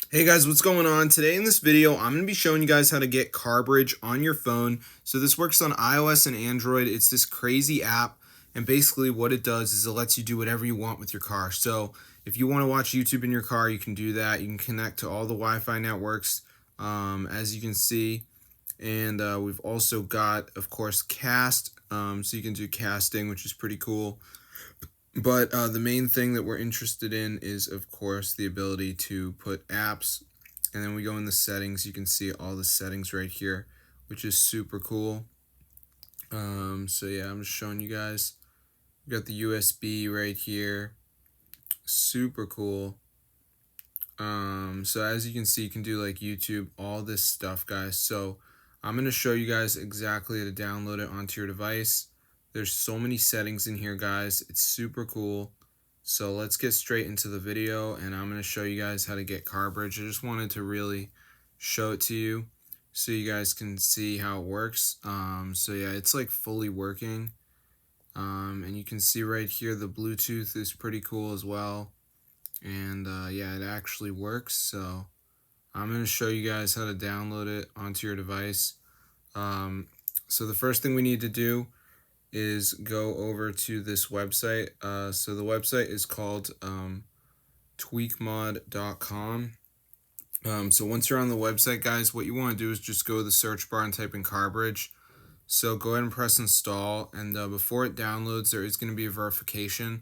Hey guys, what's going on? Today in this video, I'm going to be showing you guys how to get CarBridge on your phone. So this works on iOS and Android. It's this crazy app, and basically what it does is it lets you do whatever you want with your car. So if you want to watch YouTube in your car, you can do that. You can connect to all the Wi-Fi networks, as you can see. And we've also got, of course, Cast. So you can do casting, which is pretty cool. But the main thing that we're interested in is, of course, the ability to put apps. And then we go in the settings. You can see all the settings right here, which is super cool. So yeah, I'm just showing you guys. We got the USB right here. Super cool. So as you can see, you can do like YouTube, all this stuff, guys. So I'm going to show you guys exactly how to download it onto your device. There's so many settings in here, guys. It's super cool. So let's get straight into the video, and I'm going to show you guys how to get CarBridge. I just wanted to really show it to you so you guys can see how it works. So yeah, it's like fully working. And you can see right here the Bluetooth is pretty cool as well. And yeah, it actually works. So I'm going to show you guys how to download it onto your device. So the first thing we need to do is go over to this website. So the website is called tweakmod.com. So once you're on the website, guys, what you want to do is just go to the search bar and type in CarBridge. So go ahead and press install, and before it downloads, there is going to be a verification.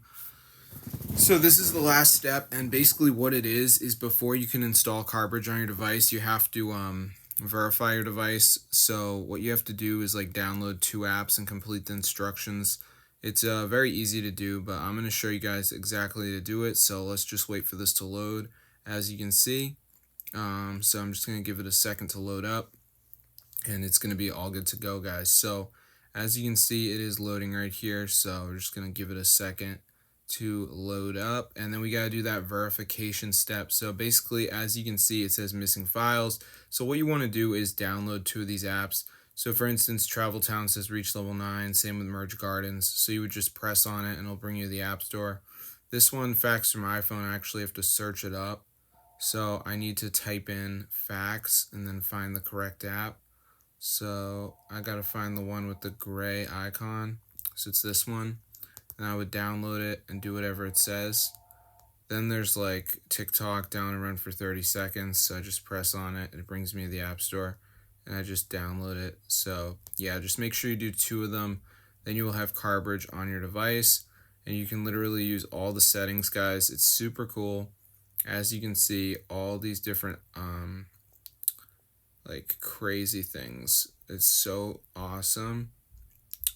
So this is the last step, and basically what it is before you can install CarBridge on your device, you have to verify your device. So what you have to do is like download 2 apps and complete the instructions. It's very easy to do, but I'm going to show you guys exactly how to do it. So let's just wait for this to load. As you can see, so I'm just going to give it a second to load up, and it's going to be all good to go, guys. So as you can see, it is loading right here. So we're just going to give it a second to load up, and then we got to do that verification step. So basically, as you can see, it says missing files. So what you want to do is download 2 of these apps. So for instance, Travel Town says reach level 9, same with Merge Gardens. So you would just press on it and it'll bring you to the App Store. This one, Facts from iPhone, I actually have to search it up. So I need to type in Facts and then find the correct app. So I got to find the one with the gray icon. So it's this one. And I would download it and do whatever it says. Then there's like TikTok, down and run for 30 seconds. So I just press on it. It brings me to the App Store, and I just download it. So yeah, just make sure you do 2 of them. Then you will have CarBridge on your device, and you can literally use all the settings, guys. It's super cool. As you can see, all these different like crazy things. It's so awesome.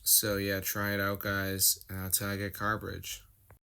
So yeah, try it out, guys, and that's how I get CarBridge.